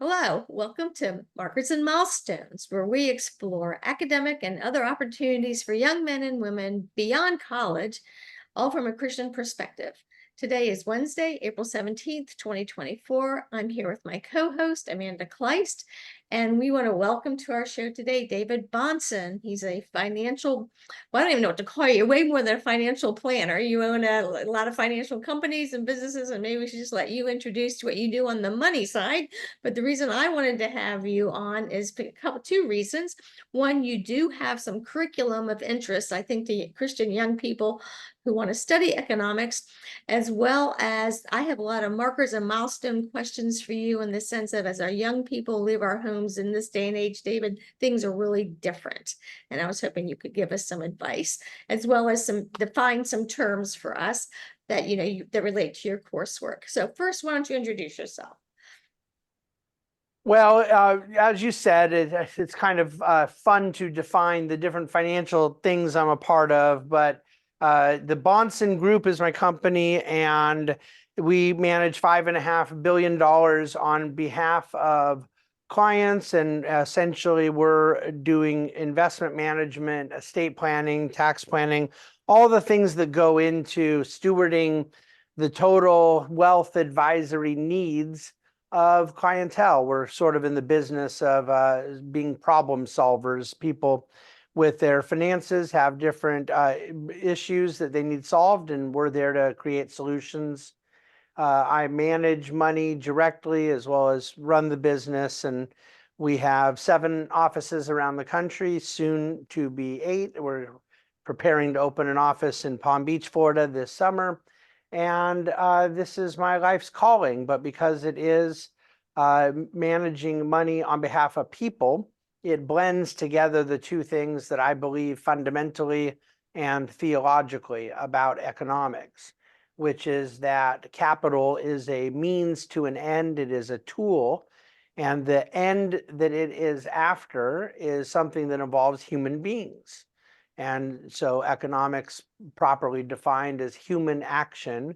Hello, welcome to Markers and Milestones, where we explore academic and other opportunities for young men and women beyond college, all from a Christian perspective. Today is Wednesday, April 17th, 2024. I'm here with my co-host, Amanda Kleist, and we want to welcome to our show today David Bahnsen. He's a financial, well, I don't even know what to call you, way more than a financial planner. You own a lot of financial companies and businesses, and maybe we should just let you introduce what you do on the money side. But the reason I wanted to have you on is two reasons. One, you do have some curriculum of interest, I think, to Christian young people who want to study economics, as well as I have a lot of markers and milestone questions for you in the sense of as our young people leave our homes in this day and age, David, things are really different. And I was hoping you could give us some advice, as well as define some terms for us that, that relate to your coursework. So first, why don't you introduce yourself? Well, as you said, it's kind of fun to define the different financial things I'm a part of, but the Bahnsen Group is my company, and we manage $5.5 billion on behalf of clients, and essentially we're doing investment management, estate planning, tax planning, all the things that go into stewarding the total wealth advisory needs of clientele. We're sort of in the business of being problem solvers. People with their finances have different issues that they need solved, and we're there to create solutions. I manage money directly as well as run the business, and we have 7 offices around the country, soon to be 8. We're preparing to open an office in Palm Beach, Florida this summer. And this is my life's calling, but because it is managing money on behalf of people, it blends together the two things that I believe fundamentally and theologically about economics, which is that capital is a means to an end, it is a tool, and the end that it is after is something that involves human beings. And so economics, properly defined as human action,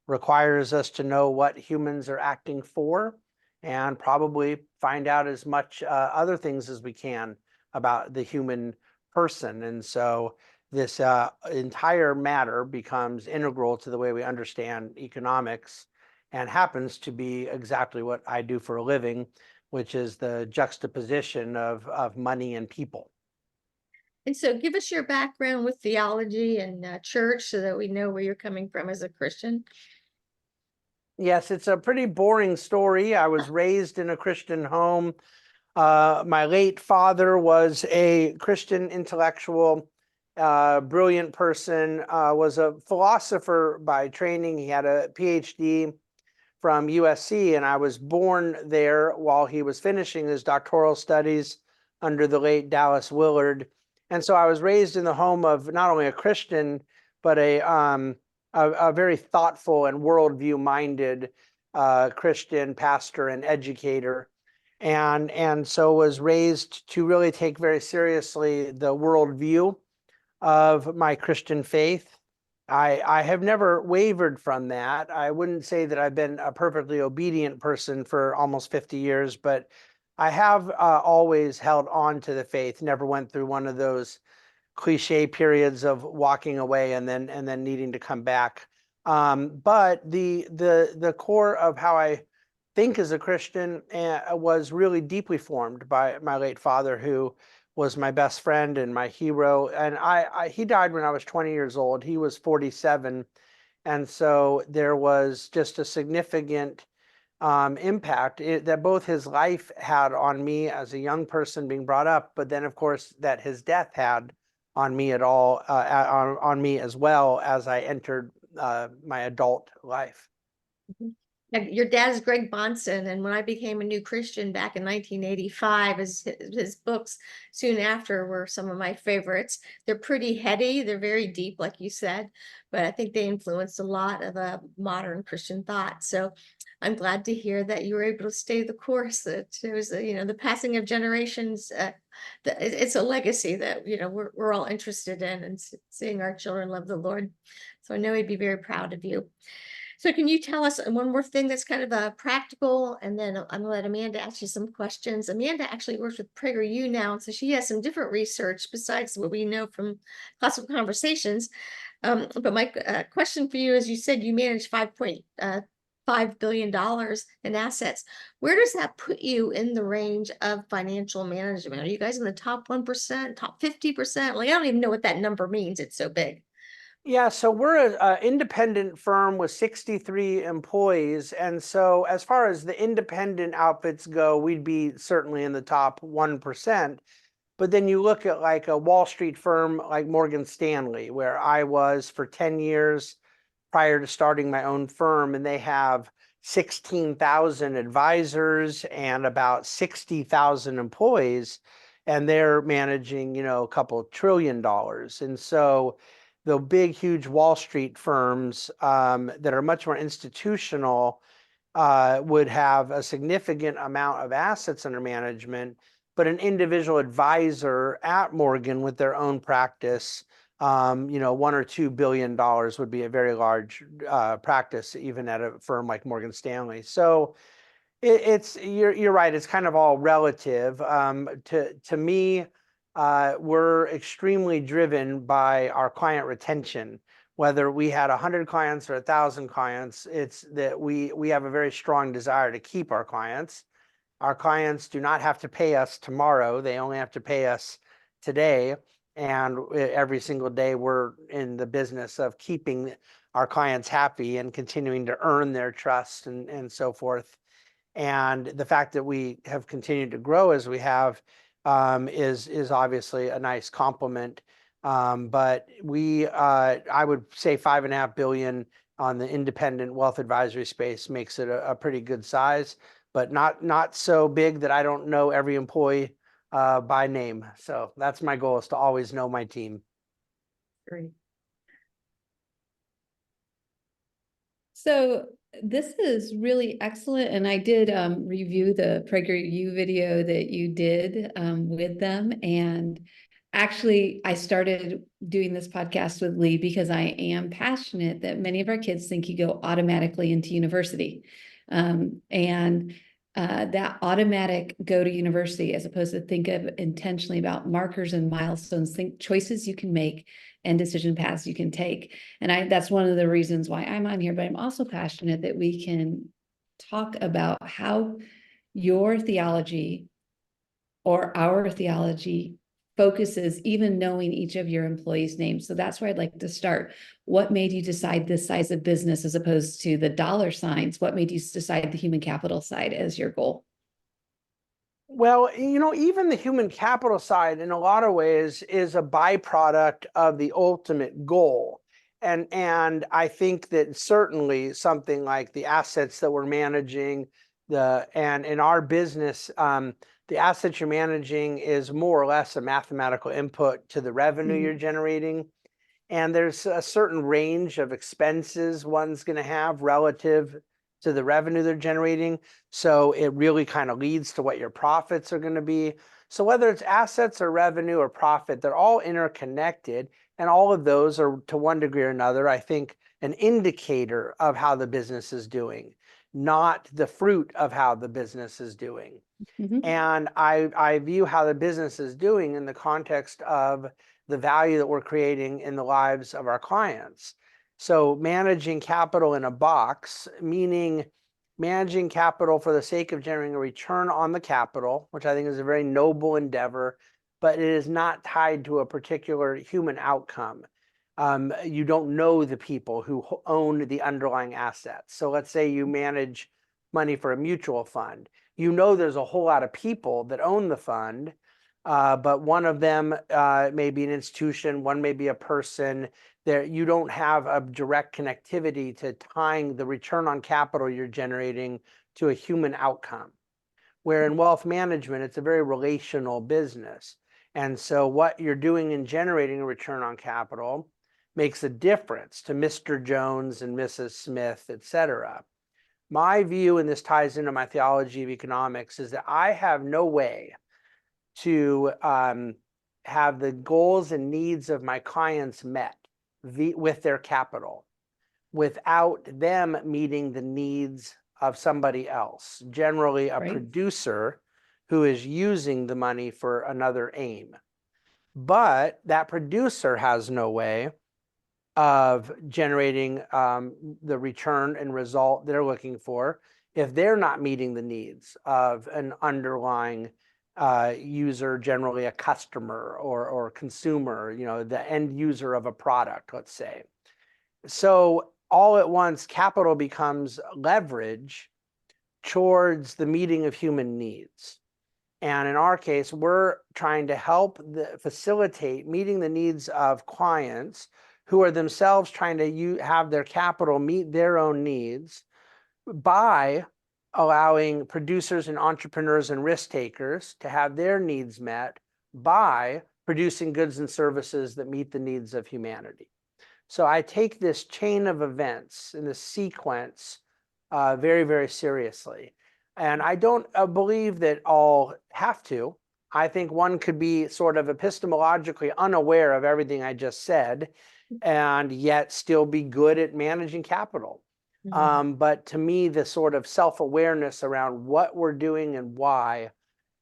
requires us to know what humans are acting for and probably find out as much other things as we can about the human person. And so this entire matter becomes integral to the way we understand economics, and happens to be exactly what I do for a living, which is the juxtaposition of money and people. And so give us your background with theology and church so that we know where you're coming from as a Christian. Yes, it's a pretty boring story. I was raised in a Christian home. My late father was a Christian intellectual, brilliant person, was a philosopher by training. He had a PhD from USC, and I was born there while he was finishing his doctoral studies under the late Dallas Willard. And so I was raised in the home of not only a Christian, but a very thoughtful and worldview-minded Christian pastor and educator. And so was raised to really take very seriously the worldview of my Christian faith. I have never wavered from that. I wouldn't say that I've been a perfectly obedient person for almost 50 years, but I have always held on to the faith, never went through one of those cliche periods of walking away and then needing to come back. But the core of how I think as a Christian was really deeply formed by my late father, who was my best friend and my hero. And he died when I was 20 years old. He was 47. And so there was just a significant impact that both his life had on me as a young person being brought up, but then of course that his death had on me on me as well as I entered my adult life. Mhm. Your dad's Greg Bahnsen, and when I became a new Christian back in 1985, his books soon after were some of my favorites. They're pretty heady, they're very deep, like you said, but I think they influenced a lot of modern Christian thought. So I'm glad to hear that you were able to stay the course. That it was, the passing of generations. It's a legacy that we're all interested in, and seeing our children love the Lord. So I know he'd be very proud of you. So can you tell us one more thing that's kind of a practical, and then I'm gonna let Amanda ask you some questions. Amanda actually works with PragerU now, so she has some different research besides what we know from classical conversations. But my question for you is, you said you manage $5.5 billion in assets. Where does that put you in the range of financial management? Are you guys in the top 1%, top 50%? Like, I don't even know what that number means. It's so big. Yeah, so we're an independent firm with 63 employees. And so as far as the independent outfits go, we'd be certainly in the top 1%. But then you look at like a Wall Street firm like Morgan Stanley, where I was for 10 years prior to starting my own firm, and they have 16,000 advisors and about 60,000 employees, and they're managing, a couple $1 trillion. And so the big, huge Wall Street firms that are much more institutional would have a significant amount of assets under management, but an individual advisor at Morgan with their own practice, $1 or $2 billion would be a very large practice, even at a firm like Morgan Stanley. So you're right. It's kind of all relative. To me, we're extremely driven by our client retention. Whether we had 100 clients or 1,000 clients, it's that we have a very strong desire to keep our clients. Our clients do not have to pay us tomorrow. They only have to pay us today. And every single day, we're in the business of keeping our clients happy and continuing to earn their trust and so forth. And the fact that we have continued to grow as we have is obviously a nice compliment. But I would say 5.5 billion on the independent wealth advisory space makes it a pretty good size, but not so big that I don't know every employee by name. So that's my goal, is to always know my team. Great. So this is really excellent. And I did review the PragerU video that you did with them. And actually, I started doing this podcast with Lee because I am passionate that many of our kids think you go automatically into university. That automatic go to university, as opposed to think of intentionally about markers and milestones, think choices you can make and decision paths you can take. And that's one of the reasons why I'm on here, but I'm also passionate that we can talk about how your theology or our theology focuses, even knowing each of your employees' names. So that's where I'd like to start. What made you decide this size of business as opposed to the dollar signs? What made you decide the human capital side as your goal? Well, even the human capital side in a lot of ways is a byproduct of the ultimate goal. And I think that certainly something like the assets that we're managing, and in our business, the assets you're managing is more or less a mathematical input to the revenue you're generating. And there's a certain range of expenses one's going to have relative to the revenue they're generating. So it really kind of leads to what your profits are going to be. So whether it's assets or revenue or profit, they're all interconnected. And all of those are, to one degree or another, I think, an indicator of how the business is doing, not the fruit of how the business is doing. And I view how the business is doing in the context of the value that we're creating in the lives of our clients. So managing capital in a box, meaning managing capital for the sake of generating a return on the capital, which I think is a very noble endeavor, but it is not tied to a particular human outcome. You don't know the people who own the underlying assets. So let's say you manage money for a mutual fund. There's a whole lot of people that own the fund, but one of them may be an institution, one may be a person. There, you don't have a direct connectivity to tying the return on capital you're generating to a human outcome. Where in wealth management, it's a very relational business. And so what you're doing in generating a return on capital makes a difference to Mr. Jones and Mrs. Smith, et cetera. My view, and this ties into my theology of economics, is that I have no way to have the goals and needs of my clients met with their capital without them meeting the needs of somebody else, generally a Right. producer who is using the money for another aim. But that producer has no way of generating the return and result they're looking for if they're not meeting the needs of an underlying user, generally a customer or consumer, the end user of a product, let's say. So all at once, capital becomes leverage towards the meeting of human needs. And in our case, we're trying to help facilitate meeting the needs of clients who are themselves trying to have their capital meet their own needs by allowing producers and entrepreneurs and risk takers to have their needs met by producing goods and services that meet the needs of humanity. So I take this chain of events and this sequence very, very seriously. And I don't believe that all have to. I think one could be sort of epistemologically unaware of everything I just said and yet still be good at managing capital. But to me, the sort of self-awareness around what we're doing and why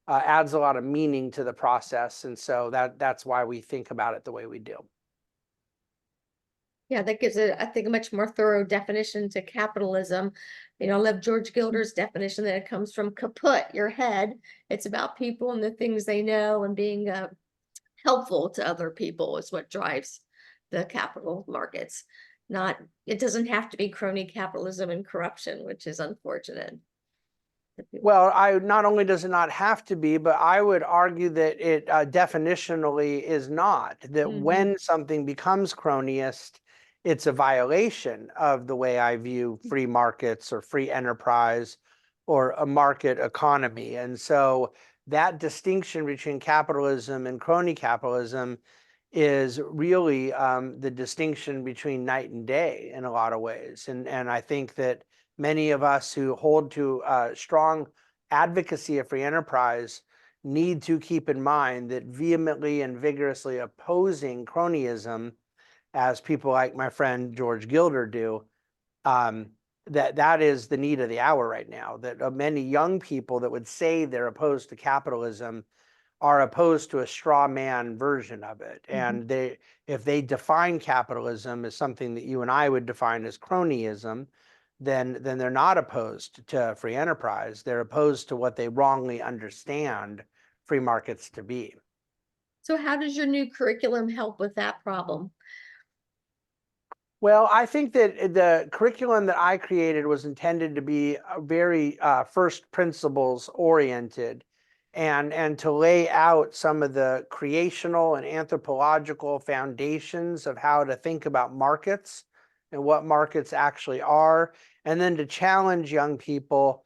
adds a lot of meaning to the process. And so that's why we think about it the way we do. Yeah, that gives it, I think, a much more thorough definition to capitalism. I love George Gilder's definition that it comes from kaput, your head. It's about people and the things they know, and being helpful to other people is what drives the capital markets. It doesn't have to be crony capitalism and corruption, which is unfortunate. Well, not only does it not have to be, but I would argue that it definitionally is not. That when something becomes cronyist, it's a violation of the way I view free markets or free enterprise or a market economy. And so that distinction between capitalism and crony capitalism is really the distinction between night and day in a lot of ways. And I think that many of us who hold to strong advocacy of free enterprise need to keep in mind that vehemently and vigorously opposing cronyism, as people like my friend George Gilder do, that is the need of the hour right now. That many young people that would say they're opposed to capitalism are opposed to a straw man version of it. And if they define capitalism as something that you and I would define as cronyism, then they're not opposed to free enterprise. They're opposed to what they wrongly understand free markets to be. So how does your new curriculum help with that problem? Well, I think that the curriculum that I created was intended to be very first principles oriented and to lay out some of the creational and anthropological foundations of how to think about markets and what markets actually are, and then to challenge young people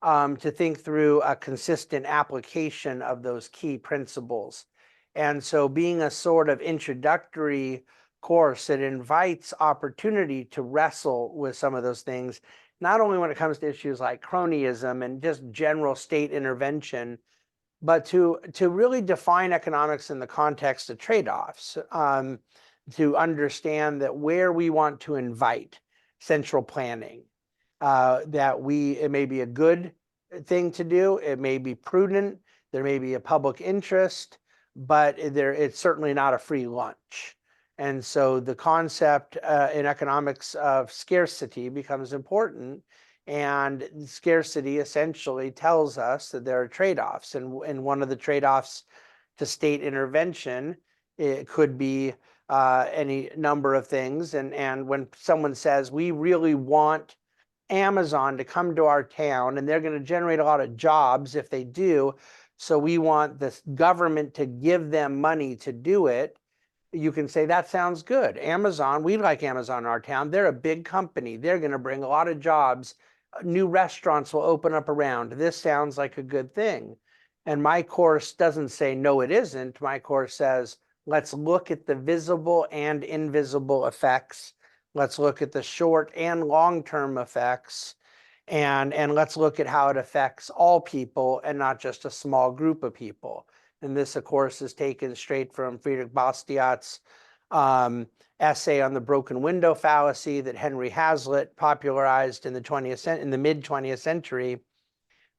to think through a consistent application of those key principles. And so being a sort of introductory course, it invites opportunity to wrestle with some of those things, not only when it comes to issues like cronyism and just general state intervention, but to really define economics in the context of trade-offs, to understand that where we want to invite central planning, it may be a good thing to do, it may be prudent, there may be a public interest, but it's certainly not a free lunch. And so the concept in economics of scarcity becomes important. And scarcity essentially tells us that there are trade-offs. And one of the trade-offs to state intervention, it could be any number of things. And when someone says, we really want Amazon to come to our town and they're going to generate a lot of jobs if they do, so we want the government to give them money to do it, you can say, that sounds good. Amazon, we like Amazon in our town. They're a big company. They're going to bring a lot of jobs. New restaurants will open up around. This sounds like a good thing. And my course doesn't say, no, it isn't. My course says, let's look at the visible and invisible effects. Let's look at the short and long-term effects. And let's look at how it affects all people and not just a small group of people. And this, of course, is taken straight from Friedrich Bastiat's essay on the broken window fallacy that Henry Hazlitt popularized in the mid 20th century.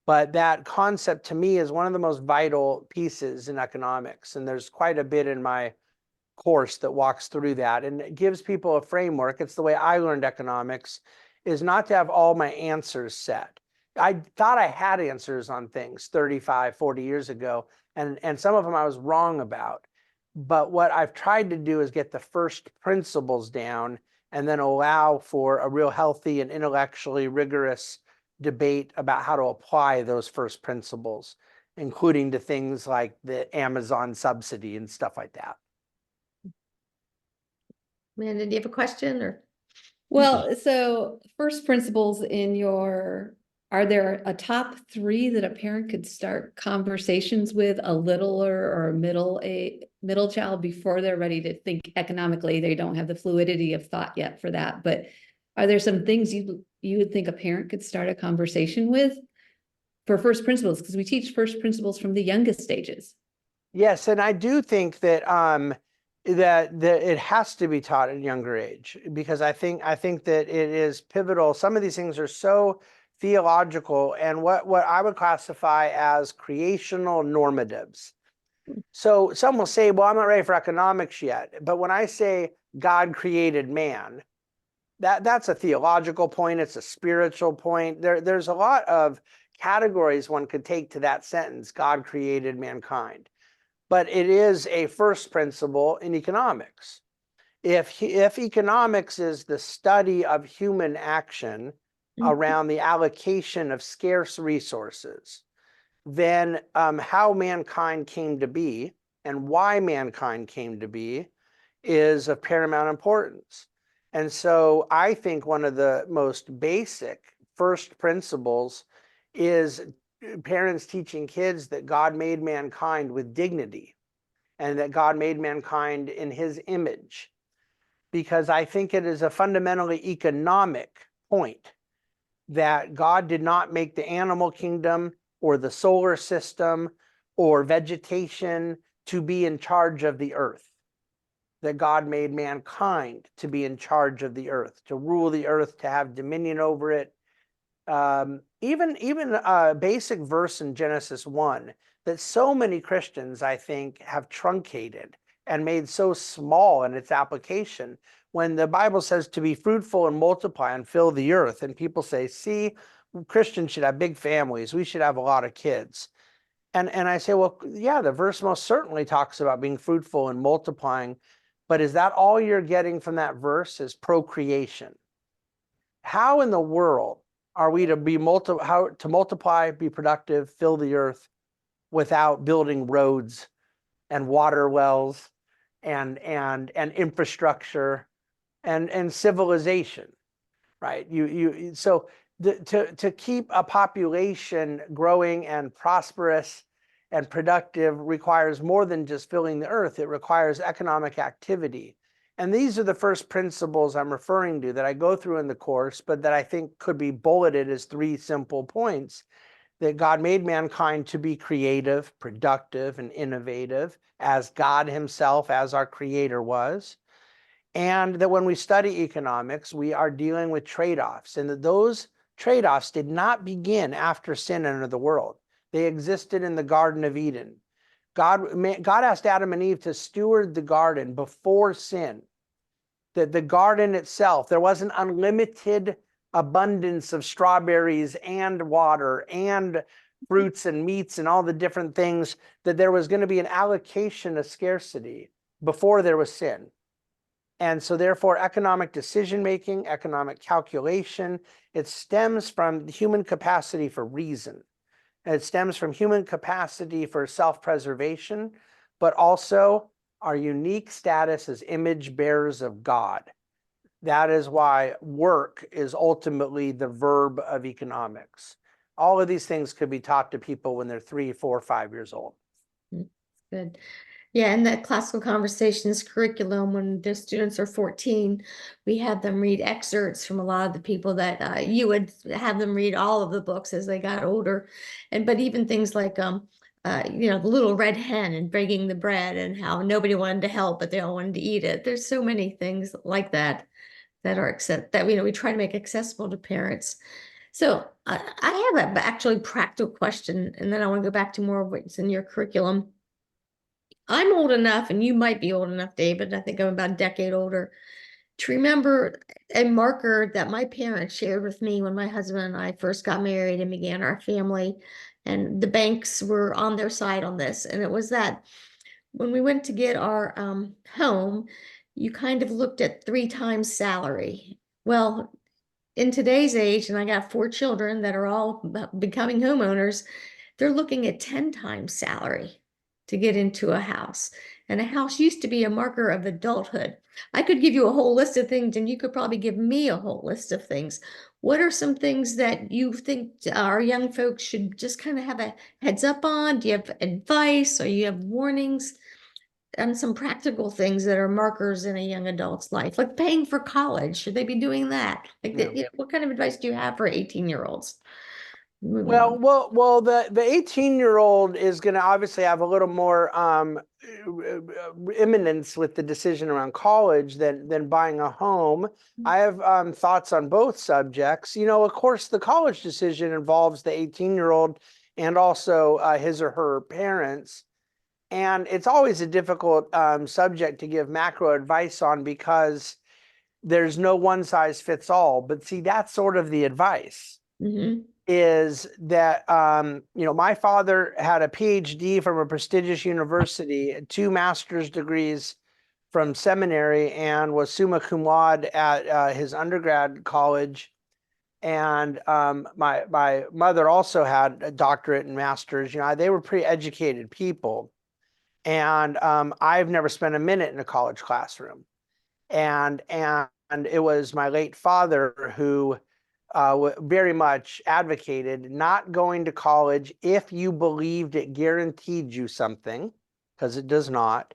But that concept to me is one of the most vital pieces in economics. And there's quite a bit in my course that walks through that, and it gives people a framework. It's the way I learned economics, is not to have all my answers set. I thought I had answers on things 35, 40 years ago, and some of them I was wrong about. But what I've tried to do is get the first principles down and then allow for a real healthy and intellectually rigorous debate about how to apply those first principles, including to things like the Amazon subsidy and stuff like that. Amanda, do you have a question or? Well, so first principles are there a top 3 that a parent could start conversations with a littler or a middle child before they're ready to think economically? They don't have the fluidity of thought yet for that, but are there some things you would think a parent could start a conversation with for first principles? Because we teach first principles from the youngest stages. Yes, and I do think that that it has to be taught at a younger age, because I think that it is pivotal. Some of these things are so theological and what I would classify as creational normatives. So some will say, well, I'm not ready for economics yet. But when I say God created man, that's a theological point. It's a spiritual point. There's a lot of categories one could take to that sentence, God created mankind. But it is a first principle in economics. If economics is the study of human action around the allocation of scarce resources, then how mankind came to be and why mankind came to be is of paramount importance. And so I think one of the most basic first principles is parents teaching kids that God made mankind with dignity and that God made mankind in his image. Because I think it is a fundamentally economic point that God did not make the animal kingdom or the solar system or vegetation to be in charge of the earth. That God made mankind to be in charge of the earth, to rule the earth, to have dominion over it. Even a basic verse in Genesis 1 that so many Christians, I think, have truncated and made so small in its application. When the Bible says to be fruitful and multiply and fill the earth, and people say, see, Christians should have big families. We should have a lot of kids. And I say, well, yeah, the verse most certainly talks about being fruitful and multiplying. But is that all you're getting from that verse is procreation? How in the world are we to how to multiply, be productive, fill the earth without building roads and water wells and infrastructure and civilization, right? So to keep a population growing and prosperous and productive requires more than just filling the earth. It requires economic activity. And these are the first principles I'm referring to that I go through in the course, but that I think could be bulleted as 3 simple points. That God made mankind to be creative, productive, and innovative, as God himself, as our creator was. And that when we study economics, we are dealing with trade-offs, and that those trade-offs did not begin after sin entered the world. They existed in the Garden of Eden. God asked Adam and Eve to steward the garden before sin. That the garden itself, there was an unlimited abundance of strawberries and water and fruits and meats and all the different things, that there was going to be an allocation of scarcity before there was sin. And so therefore, economic decision-making, economic calculation, it stems from human capacity for reason. It stems from human capacity for self-preservation, but also our unique status as image bearers of God. That is why work is ultimately the verb of economics. All of these things could be taught to people when they're 3, 4, 5 years old. Good. Yeah, in that classical conversations curriculum, when the students are 14, we have them read excerpts from a lot of the people that you would have them read all of the books as they got older. But even things like the little red hen and breaking the bread and how nobody wanted to help, but they all wanted to eat it. There's so many things like that that are we try to make accessible to parents. So I have a actually practical question, and then I want to go back to more of what's in your curriculum. I'm old enough, and you might be old enough, David. I think I'm about a decade older to remember a marker that my parents shared with me when my husband and I first got married and began our family. And the banks were on their side on this. And it was that when we went to get our home, you kind of looked at 3 times salary. Well, in today's age, and I got 4 children that are all becoming homeowners, they're looking at 10 times salary to get into a house. And a house used to be a marker of adulthood. I could give you a whole list of things, and you could probably give me a whole list of things. What are some things that you think our young folks should just kind of have a heads up on? Do you have advice or you have warnings on some practical things that are markers in a young adult's life, like paying for college? Should they be doing that? Like, Yeah. what kind of advice do you have for 18-year-olds? The 18-year-old is going to obviously have a little more imminence with the decision around college than buying a home. I have thoughts on both subjects. Of course, the college decision involves the 18-year-old and also his or her parents. And it's always a difficult subject to give macro advice on because there's no one size fits all. But see, that's sort of the advice. Mm-hmm. Is that my father had a PhD from a prestigious university, 2 master's degrees from seminary, and was summa cum laude at his undergrad college. And my mother also had a doctorate and master's. They were pretty educated people. And I've never spent a minute in a college classroom. And it was my late father who very much advocated not going to college if you believed it guaranteed you something, because it does not,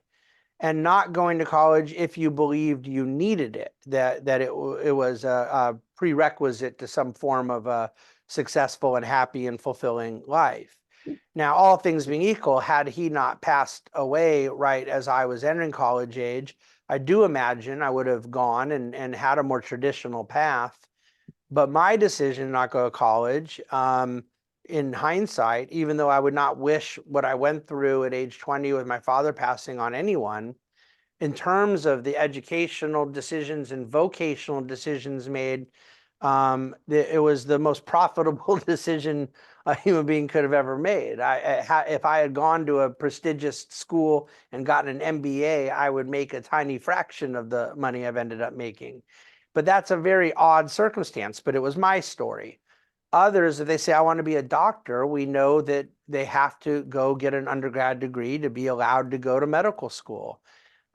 and not going to college if you believed you needed it, that it was a prerequisite to some form of a successful and happy and fulfilling life. Now, all things being equal, had he not passed away right as I was entering college age, I do imagine I would have gone and had a more traditional path. But my decision to not go to college, in hindsight, even though I would not wish what I went through at age 20 with my father passing on anyone, in terms of the educational decisions and vocational decisions made, it was the most profitable decision a human being could have ever made. If I had gone to a prestigious school and gotten an MBA, I would make a tiny fraction of the money I've ended up making. But that's a very odd circumstance, but it was my story. Others, if they say, I want to be a doctor, we know that they have to go get an undergrad degree to be allowed to go to medical school.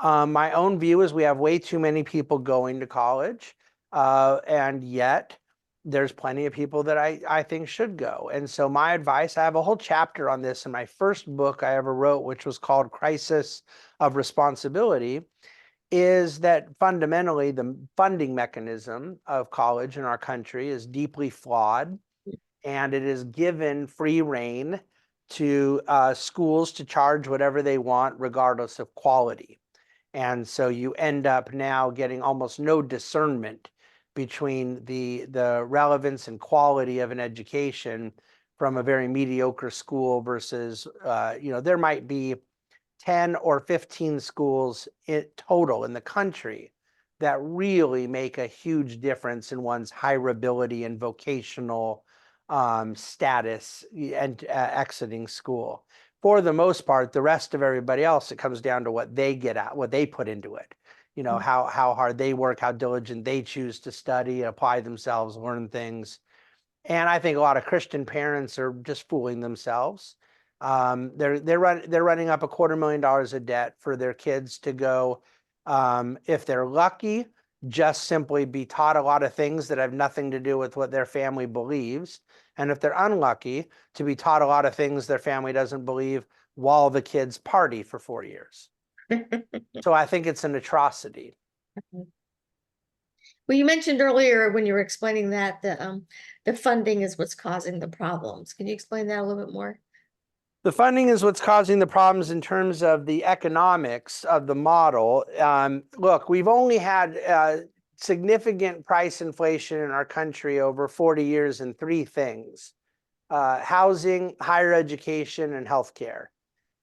My own view is we have way too many people going to college, and yet there's plenty of people that I think should go. And so my advice, I have a whole chapter on this in my first book I ever wrote, which was called Crisis of Responsibility, is that fundamentally the funding mechanism of college in our country is deeply flawed, and it is given free rein to schools to charge whatever they want, regardless of quality. And so you end up now getting almost no discernment between the relevance and quality of an education from a very mediocre school versus, there might be 10 or 15 schools in total in the country that really make a huge difference in one's hireability and vocational status and exiting school. For the most part, the rest of everybody else, it comes down to what they get out, what they put into it. How hard they work, how diligent they choose to study, apply themselves, learn things. And I think a lot of Christian parents are just fooling themselves. They're running up $250,000 of debt for their kids to go, if they're lucky, just simply be taught a lot of things that have nothing to do with what their family believes. And if they're unlucky, to be taught a lot of things their family doesn't believe while the kids party for 4 years. So I think it's an atrocity. Well, you mentioned earlier when you were explaining that the funding is what's causing the problems. Can you explain that a little bit more? The funding is what's causing the problems in terms of the economics of the model. Look, we've only had significant price inflation in our country over 40 years in three things: housing, higher education, and healthcare.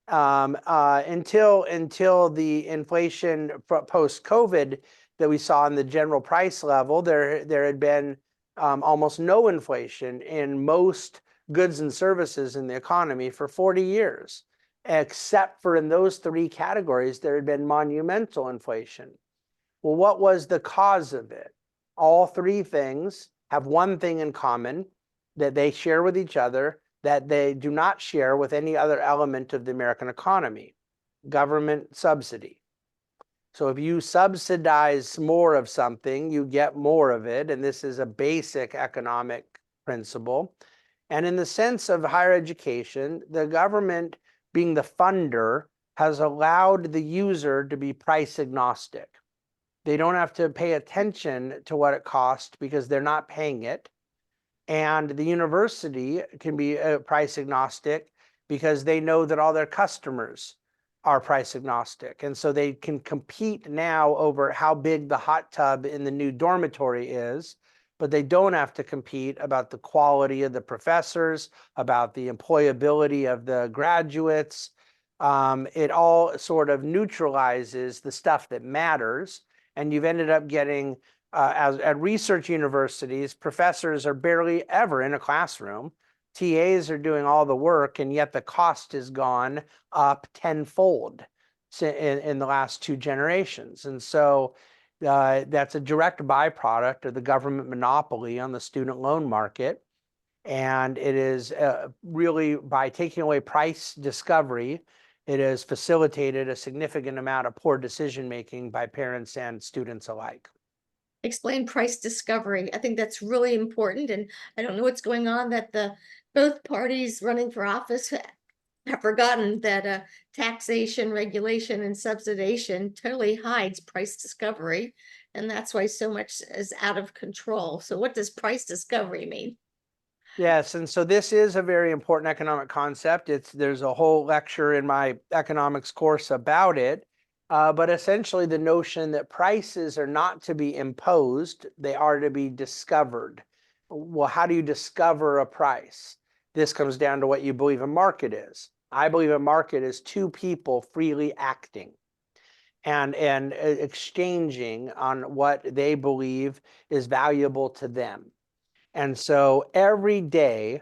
Until the inflation post-COVID that we saw in the general price level, there had been almost no inflation in most goods and services in the economy for 40 years, except for in those three categories, there had been monumental inflation. Well, what was the cause of it? All three things have one thing in common that they share with each other that they do not share with any other element of the American economy: government subsidy. So if you subsidize more of something, you get more of it. And this is a basic economic principle. And in the sense of higher education, the government, being the funder, has allowed the user to be price agnostic. They don't have to pay attention to what it costs because they're not paying it. And the university can be price agnostic because they know that all their customers are price agnostic. And so they can compete now over how big the hot tub in the new dormitory is, but they don't have to compete about the quality of the professors, about the employability of the graduates. It all sort of neutralizes the stuff that matters. And you've ended up getting, at research universities, professors are barely ever in a classroom. TAs are doing all the work, and yet the cost has gone up tenfold in the last two generations. And so that's a direct byproduct of the government monopoly on the student loan market. And it is really, by taking away price discovery, it has facilitated a significant amount of poor decision-making by parents and students alike. Explain price discovery. I think that's really important. And I don't know what's going on that both parties running for office have forgotten that taxation, regulation, and subsidization totally hides price discovery. And that's why so much is out of control. So what does price discovery mean? Yes, and so this is a very important economic concept. There's a whole lecture in my economics course about it. But essentially the notion that prices are not to be imposed, they are to be discovered. Well, how do you discover a price? This comes down to what you believe a market is. I believe a market is two people freely acting and exchanging on what they believe is valuable to them. And so every day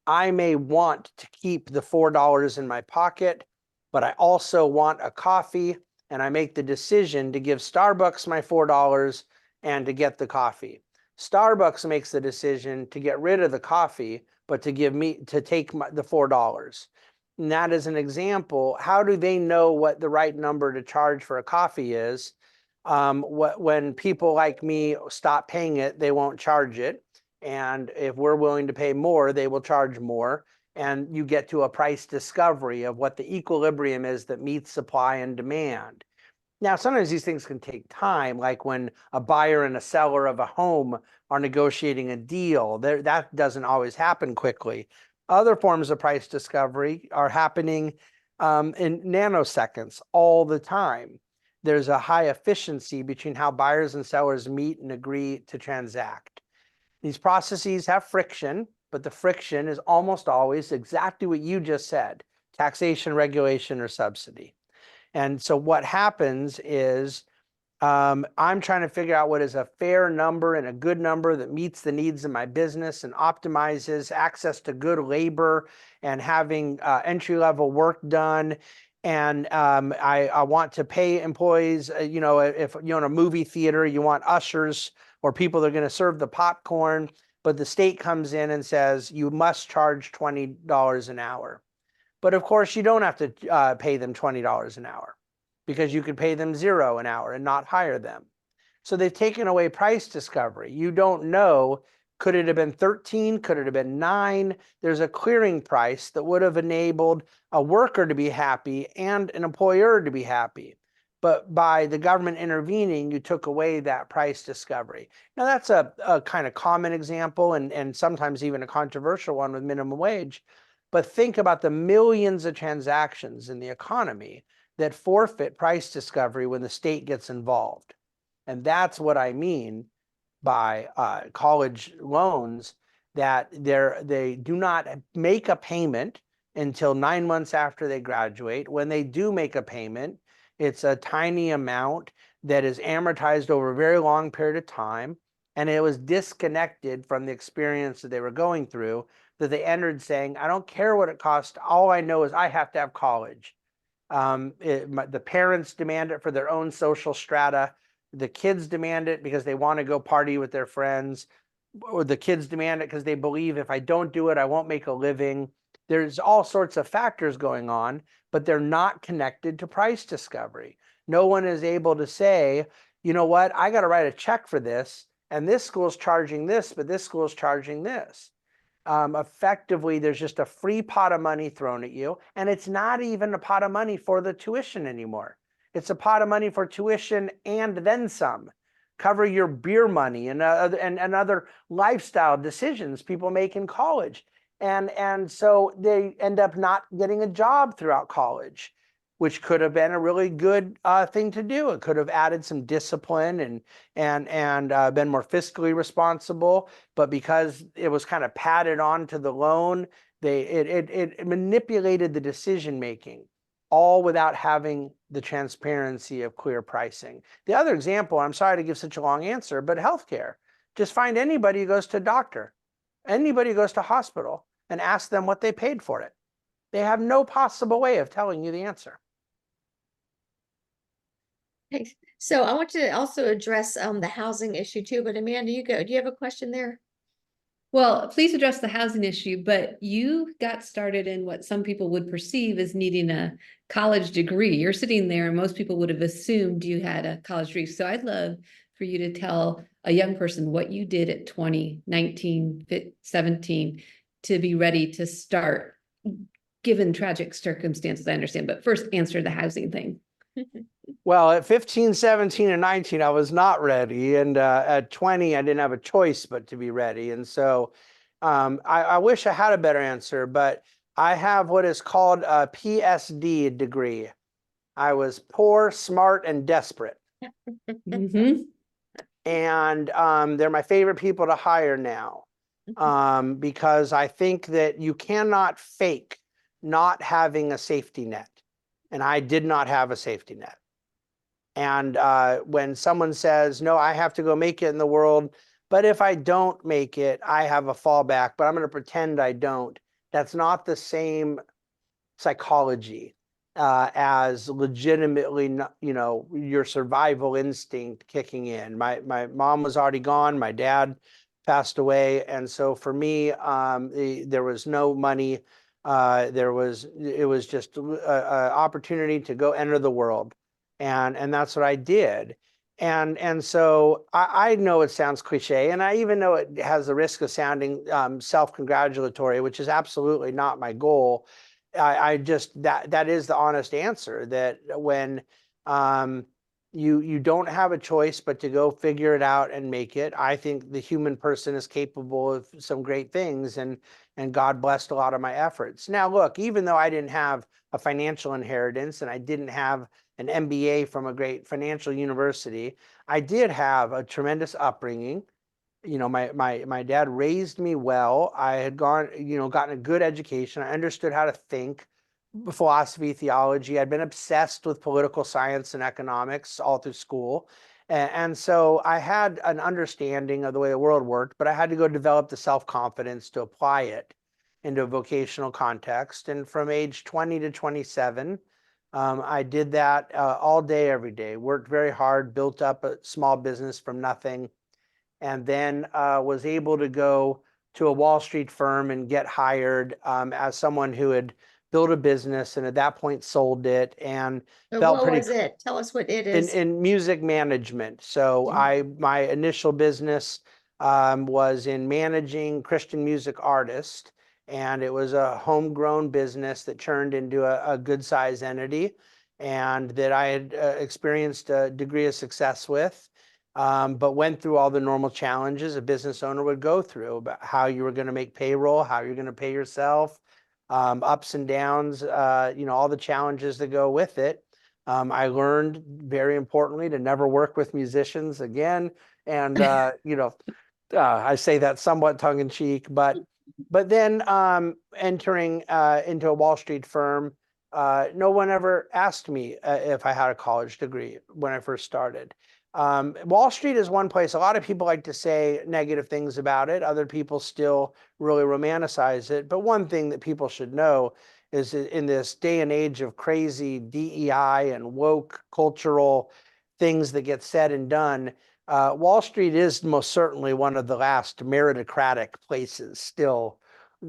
I may want to keep the $4 in my pocket, but I also want a coffee, and I make the decision to give Starbucks my $4 and to get the coffee. Starbucks makes the decision to get rid of the coffee, but to take the $4. And that is an example. How do they know what the right number to charge for a coffee is? When people like me stop paying it, they won't charge it. And if we're willing to pay more, they will charge more. And you get to a price discovery of what the equilibrium is that meets supply and demand. Now, sometimes these things can take time, like when a buyer and a seller of a home are negotiating a deal. That doesn't always happen quickly. Other forms of price discovery are happening in nanoseconds all the time. There's a high efficiency between how buyers and sellers meet and agree to transact. These processes have friction, but the friction is almost always exactly what you just said: taxation, regulation, or subsidy. And so what happens is I'm trying to figure out what is a fair number and a good number that meets the needs of my business and optimizes access to good labor and having entry-level work done. And I want to pay employees, if you're in a movie theater, you want ushers or people that are going to serve the popcorn, but the state comes in and says, you must charge $20 an hour. But of course, you don't have to pay them $20 an hour, because you could pay them $0 an hour and not hire them. So they've taken away price discovery. You don't know, could it have been 13? Could it have been 9? There's a clearing price that would have enabled a worker to be happy and an employer to be happy. But by the government intervening, you took away that price discovery. Now, that's a kind of common example and sometimes even a controversial one with minimum wage. But think about the millions of transactions in the economy that forfeit price discovery when the state gets involved. And that's what I mean by college loans, that they do not make a payment until 9 months after they graduate. When they do make a payment, it's a tiny amount that is amortized over a very long period of time. And it was disconnected from the experience that they were going through, that they entered saying, I don't care what it costs. All I know is I have to have college. The parents demand it for their own social strata. The kids demand it because they want to go party with their friends, or the kids demand it because they believe if I don't do it, I won't make a living. There's all sorts of factors going on, but they're not connected to price discovery. No one is able to say, you know what, I got to write a check for this, and this school's charging this, but this school's charging this. Effectively, there's just a free pot of money thrown at you, and it's not even a pot of money for the tuition anymore. It's a pot of money for tuition and then some. Cover your beer money and other lifestyle decisions people make in college. And so they end up not getting a job throughout college, which could have been a really good thing to do. It could have added some discipline and been more fiscally responsible. But because it was kind of padded on to the loan, it manipulated the decision making, all without having the transparency of clear pricing. The other example, I'm sorry to give such a long answer, but healthcare. Just find anybody who goes to a doctor, anybody who goes to a hospital, and ask them what they paid for it. They have no possible way of telling you the answer. Okay, so I want to also address the housing issue too, but Amanda, you go. Do you have a question there? Well, please address the housing issue, but you got started in what some people would perceive as needing a college degree. You're sitting there and most people would have assumed you had a college degree. So I'd love for you to tell a young person what you did at 20, 19, 17 to be ready to start, given tragic circumstances, I understand. But first, answer the housing thing. Well, at 15, 17, and 19, I was not ready. And at 20, I didn't have a choice but to be ready. And so I wish I had a better answer, but I have what is called a PSD degree. I was poor, smart, and desperate. Mm-hmm. And they're my favorite people to hire now, because I think that you cannot fake not having a safety net. And I did not have a safety net. And when someone says, no, I have to go make it in the world, but if I don't make it, I have a fallback, but I'm going to pretend I don't. That's not the same psychology as legitimately, your survival instinct kicking in. My mom was already gone. My dad passed away. And so for me, there was no money. It was just an opportunity to go enter the world. And that's what I did. And so I know it sounds cliche, and I even know it has the risk of sounding self-congratulatory, which is absolutely not my goal. I just, that is the honest answer, that when you don't have a choice but to go figure it out and make it, I think the human person is capable of some great things, and God blessed a lot of my efforts. Now, look, even though I didn't have a financial inheritance and I didn't have an MBA from a great financial university, I did have a tremendous upbringing. My dad raised me well. I had gotten a good education. I understood how to think, philosophy, theology. I'd been obsessed with political science and economics all through school. And so I had an understanding of the way the world worked, but I had to go develop the self-confidence to apply it into a vocational context. And from age 20 to 27, I did that all day, every day, worked very hard, built up a small business from nothing, and then was able to go to a Wall Street firm and get hired as someone who had built a business, and at that point sold it, and felt What pretty was it? Tell us what it is. in music management. So my initial business was in managing Christian music artists, and it was a homegrown business that turned into a good size entity, and that I had experienced a degree of success with, but went through all the normal challenges a business owner would go through, about how you were going to make payroll, how you're going to pay yourself, ups and downs, all the challenges that go with it. I learned, very importantly, to never work with musicians again. And, I say that somewhat tongue in cheek, but then entering into a Wall Street firm, no one ever asked me if I had a college degree when I first started. Wall Street is one place, a lot of people like to say negative things about it. Other people still really romanticize it. But one thing that people should know is that in this day and age of crazy DEI and woke cultural things that get said and done, Wall Street is most certainly one of the last meritocratic places still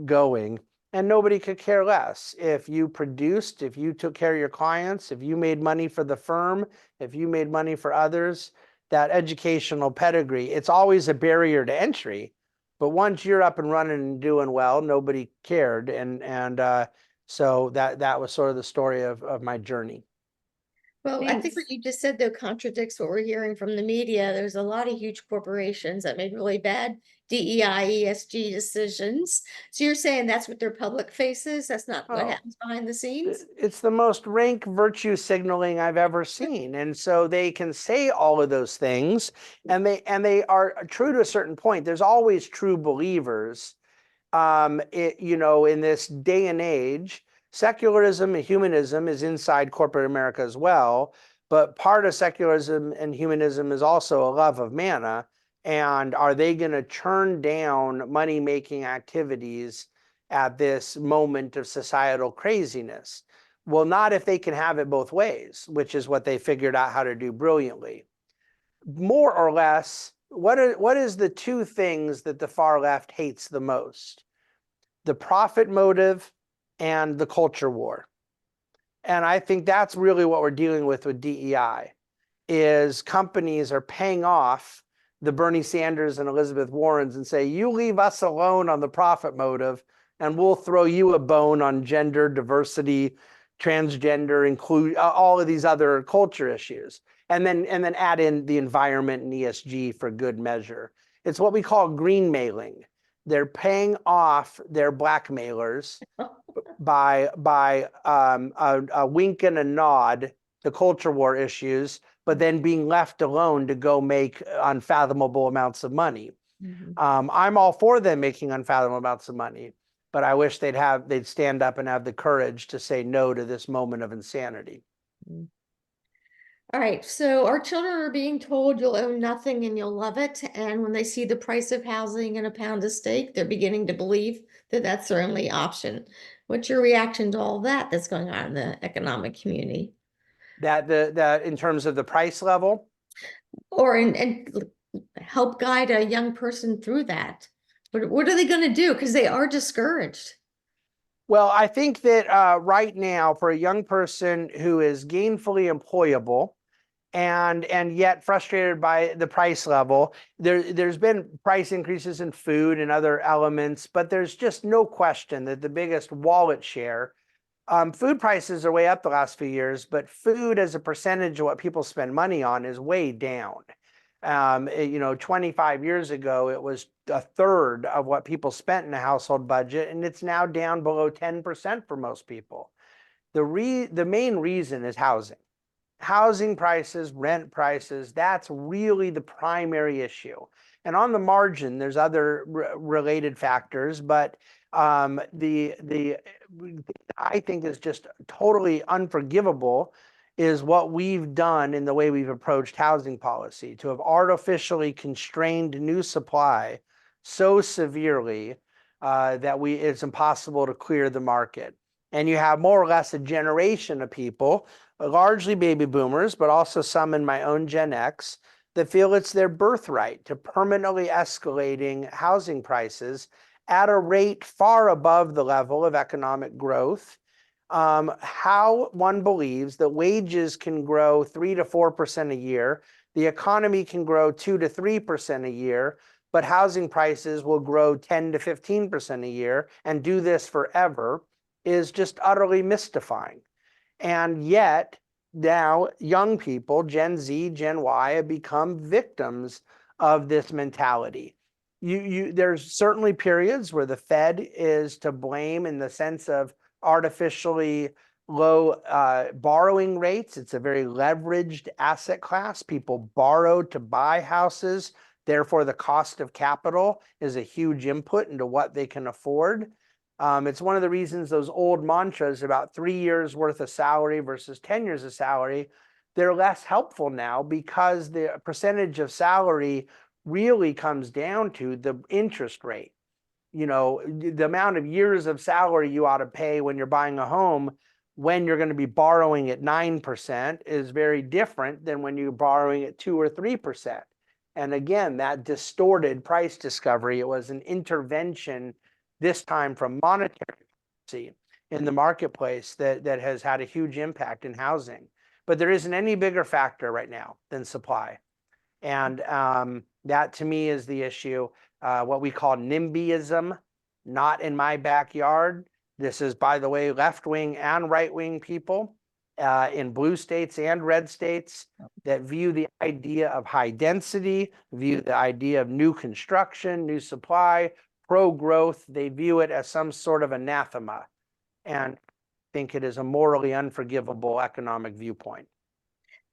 going. And nobody could care less. If you produced, if you took care of your clients, if you made money for the firm, if you made money for others, that educational pedigree, it's always a barrier to entry. But once you're up and running and doing well, nobody cared. So that was sort of the story of my journey. Well, I think Thanks. what you just said, though, contradicts what we're hearing from the media. There's a lot of huge corporations that made really bad DEI, ESG decisions. So you're saying that's what their public faces? That's not what Oh, happens behind the scenes? it's the most rank virtue signaling I've ever seen. And so they can say all of those things, and they are true to a certain point. There's always true believers. In this day and age, secularism and humanism is inside corporate America as well. But part of secularism and humanism is also a love of manna. And are they going to turn down money-making activities at this moment of societal craziness? Well, not if they can have it both ways, which is what they figured out how to do brilliantly. More or less, what is the two things that the far left hates the most? The profit motive and the culture war. And I think that's really what we're dealing with DEI, is companies are paying off the Bernie Sanders and Elizabeth Warrens and say, you leave us alone on the profit motive, and we'll throw you a bone on gender, diversity, transgender, include all of these other culture issues. And then add in the environment and ESG for good measure. It's what we call green mailing. They're paying off their blackmailers by a wink and a nod, the culture war issues, but then being left alone to go make unfathomable amounts of money. I'm all for them making unfathomable amounts of money, but I wish they'd stand up and have the courage to say no to this moment of insanity. All right, so our children are being told you'll own nothing and you'll love it. And when they see the price of housing and a pound of steak, they're beginning to believe that that's their only option. What's your reaction to all that that's going on in the economic community? That in terms of the price level, Or and help guide a young person through that. What are they going to do? Because they are discouraged. well, I think that right now, for a young person who is gainfully employable and yet frustrated by the price level, there's been price increases in food and other elements, but there's just no question that the biggest wallet share, food prices are way up the last few years, but food as a percentage of what people spend money on is way down. 25 years ago, it was a third of what people spent in a household budget, and it's now down below 10% for most people. The main reason is housing. Housing prices, rent prices, that's really the primary issue. And on the margin, there's other related factors, but I think is just totally unforgivable is what we've done in the way we've approached housing policy, to have artificially constrained new supply so severely that it's impossible to clear the market. And you have more or less a generation of people, largely baby boomers, but also some in my own Gen X, that feel it's their birthright to permanently escalating housing prices at a rate far above the level of economic growth. How one believes that wages can grow 3 to 4% a year, the economy can grow 2 to 3% a year, but housing prices will grow 10 to 15% a year and do this forever, is just utterly mystifying. And yet now young people, Gen Z, Gen Y, have become victims of this mentality. there's certainly periods where the Fed is to blame in the sense of artificially low borrowing rates. It's a very leveraged asset class. People borrow to buy houses. Therefore, the cost of capital is a huge input into what they can afford. It's one of the reasons those old mantras about 3 years worth of salary versus 10 years of salary, they're less helpful now, because the percentage of salary really comes down to the interest rate. You know, the amount of years of salary you ought to pay when you're buying a home when you're going to be borrowing at 9% is very different than when you're borrowing at 2 or 3%. And again, that distorted price discovery, it was an intervention this time from monetary policy in the marketplace that has had a huge impact in housing. But there isn't any bigger factor right now than supply. And that to me is the issue, what we call NIMBYism, not in my backyard. This is, by the way, left-wing and right-wing people in blue states and red states that view the idea of high density, view the idea of new construction, new supply, pro-growth. They view it as some sort of anathema, and think it is a morally unforgivable economic viewpoint.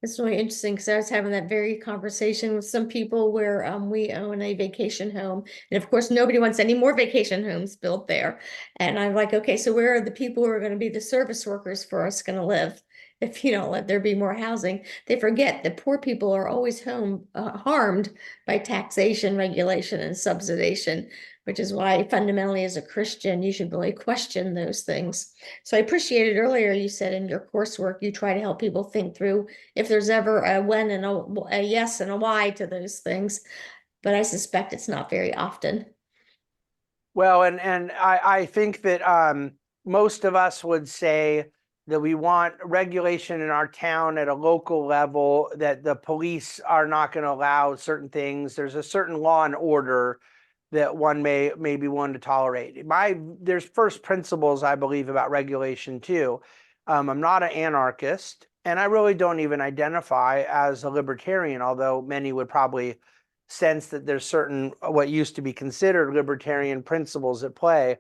It's really interesting because I was having that very conversation with some people where we own a vacation home. And of course, nobody wants any more vacation homes built there. And I'm like, okay, so where are the people who are going to be the service workers for us going to live if you don't let there be more housing? They forget that poor people are always harmed by taxation, regulation, and subsidization, which is why fundamentally as a Christian, you should really question those things. So I appreciated earlier you said in your coursework, you try to help people think through if there's ever a when and a yes and a why to those things, but I suspect it's not very often. Well, and I think that most of us would say that we want regulation in our town at a local level, that the police are not going to allow certain things. There's a certain law and order that one may be willing to tolerate. There's first principles, I believe, about regulation too. I'm not an anarchist, and I really don't even identify as a libertarian, although many would probably sense that there's certain what used to be considered libertarian principles at play.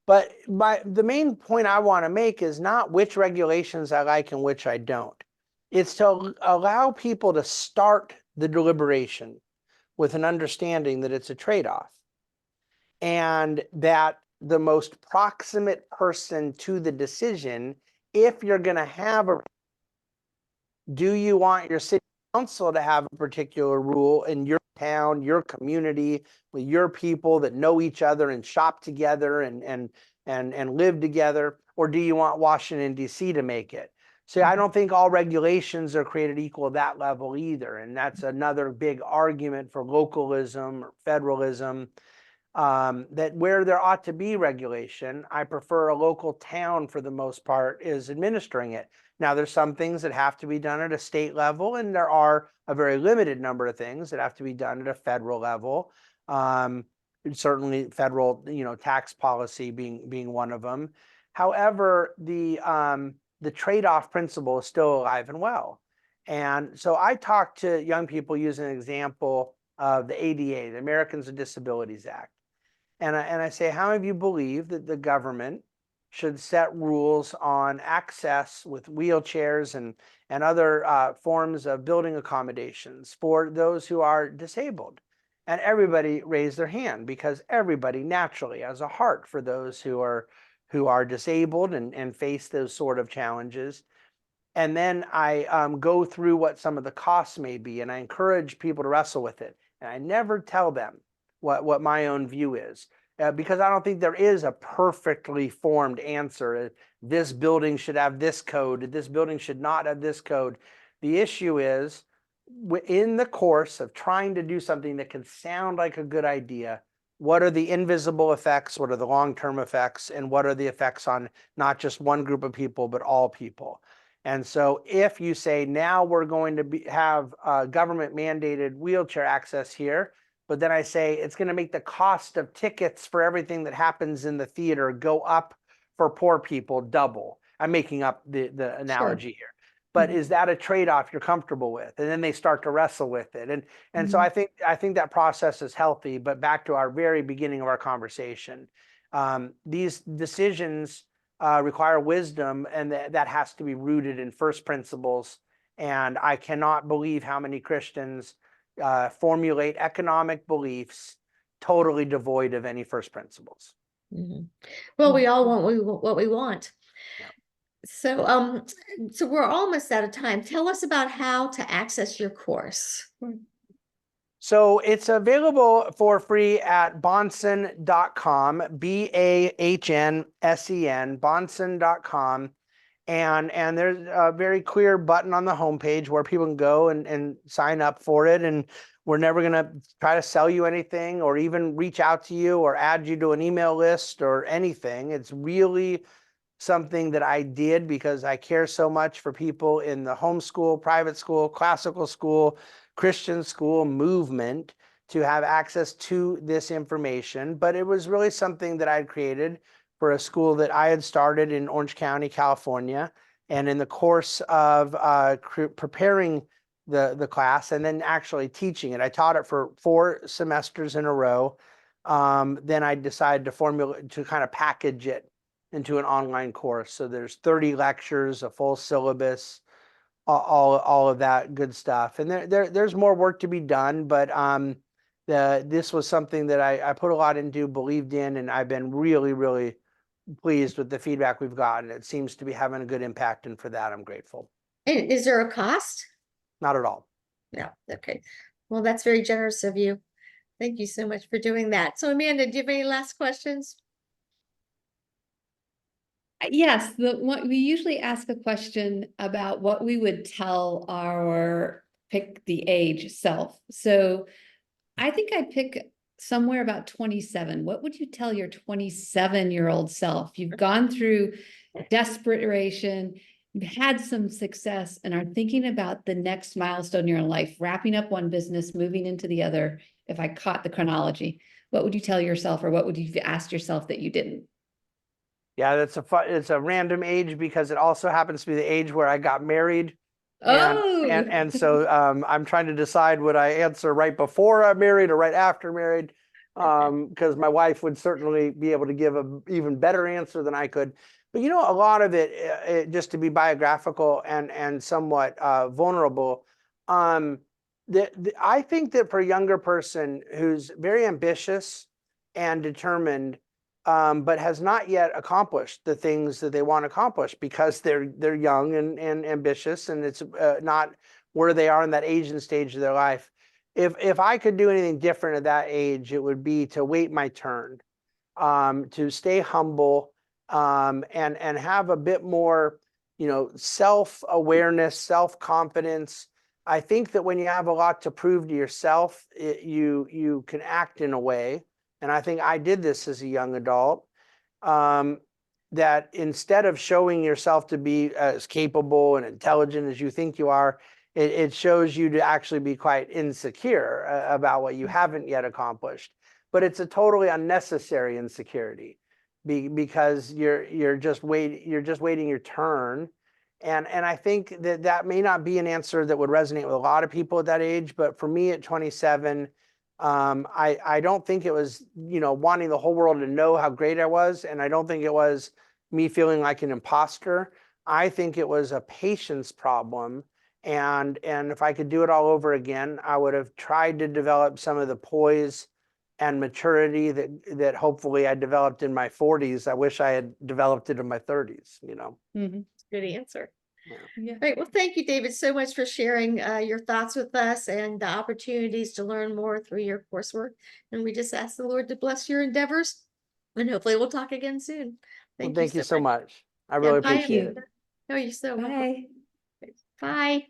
But the main point I want to make is not which regulations I like and which I don't. It's to allow people to start the deliberation with an understanding that it's a trade-off, and that the most proximate person to the decision, if you're going to have do you want your city council to have a particular rule in your town, your community, with your people that know each other and shop together and live together, or do you want Washington, D.C. to make it? So I don't think all regulations are created equal at that level either. And that's another big argument for localism or federalism, that where there ought to be regulation, I prefer a local town for the most part is administering it. Now, there's some things that have to be done at a state level, and there are a very limited number of things that have to be done at a federal level. Certainly federal, tax policy being one of them. However, the trade-off principle is still alive and well. And so I talk to young people using an example of the ADA, the Americans with Disabilities Act. And I say, how many of you believe that the government should set rules on access with wheelchairs and other forms of building accommodations for those who are disabled? And everybody raised their hand, because everybody naturally has a heart for those who are disabled and face those sort of challenges. And then I go through what some of the costs may be, and I encourage people to wrestle with it. And I never tell them what my own view is, because I don't think there is a perfectly formed answer. This building should have this code, this building should not have this code. The issue is, in the course of trying to do something that can sound like a good idea, what are the invisible effects, what are the long-term effects, and what are the effects on not just one group of people, but all people? And so if you say, now we're going to have government mandated wheelchair access here, but then I say it's going to make the cost of tickets for everything that happens in the theater go up for poor people double. I'm making up the analogy here. but Mhm. is that a trade-off you're comfortable with? And then they start to wrestle with it. And so Mhm. I think that process is healthy. But back to our very beginning of our conversation, these decisions require wisdom, and that has to be rooted in first principles. And I cannot believe how many Christians formulate economic beliefs totally devoid of any first principles. Mhm. Well, we all want what we want. Yeah. So we're almost out of time. Tell us about how to access your course. So it's available for free at bahnsen.com, Bahnsen, bahnsen.com. And there's a very clear button on the homepage where people can go and sign up for it. And we're never going to try to sell you anything or even reach out to you or add you to an email list or anything. It's really something that I did because I care so much for people in the homeschool, private school, classical school, Christian school movement to have access to this information. But it was really something that I had created for a school that I had started in Orange County, California. And in the course of preparing the class and then actually teaching it, I taught it for 4 semesters in a row. Then I decided to kind of package it into an online course. So there's 30 lectures, a full syllabus, all of that good stuff. And there's more work to be done, but this was something that I put a lot into, believed in, and I've been really, really pleased with the feedback we've gotten. It seems to be having a good impact, and for that, I'm grateful. And is there a cost? Not at all. No. Okay. Well, that's very generous of you. Thank you so much for doing that. So, Amanda, do you have any last questions? Yes, we usually ask a question about what we would tell our pick the age self. So I think I'd pick somewhere about 27. What would you tell your 27-year-old self? You've gone through desperation, you've had some success, and are thinking about the next milestone in your life, wrapping up one business, moving into the other. If I caught the chronology, what would you tell yourself, or what would you ask yourself that you didn't? Yeah, it's a random age because it also happens to be the age where I got married. Oh, And so I'm trying to decide, would I answer right before I married or right after married? Because my wife would certainly be able to give an even better answer than I could. But a lot of it, just to be biographical and somewhat vulnerable, I think that for a younger person who's very ambitious and determined, but has not yet accomplished the things that they want to accomplish because they're young and ambitious, and it's not where they are in that age and stage of their life. If I could do anything different at that age, it would be to wait my turn, to stay humble, and have a bit more, self-awareness, self-confidence. I think that when you have a lot to prove to yourself, you can act in a way. And I think I did this as a young adult, that instead of showing yourself to be as capable and intelligent as you think you are, it shows you to actually be quite insecure about what you haven't yet accomplished. But it's a totally unnecessary insecurity because you're just waiting your turn. And I think that may not be an answer that would resonate with a lot of people at that age, but for me at 27, I don't think it was, wanting the whole world to know how great I was. And I don't think it was me feeling like an imposter. I think it was a patience problem. And if I could do it all over again, I would have tried to develop some of the poise and maturity that hopefully I developed in my 40s. I wish I had developed it in my 30s, Mhm. Good answer. Yeah. Yeah. Right. Well, thank you, David, so much for sharing your thoughts with us and the opportunities to learn more through your coursework. And we just ask the Lord to bless your endeavors. And hopefully we'll talk again soon. Well, Thank you thank you so much. I Yeah, really bye, appreciate it. Amanda. Oh, you're so welcome. Bye. Bye.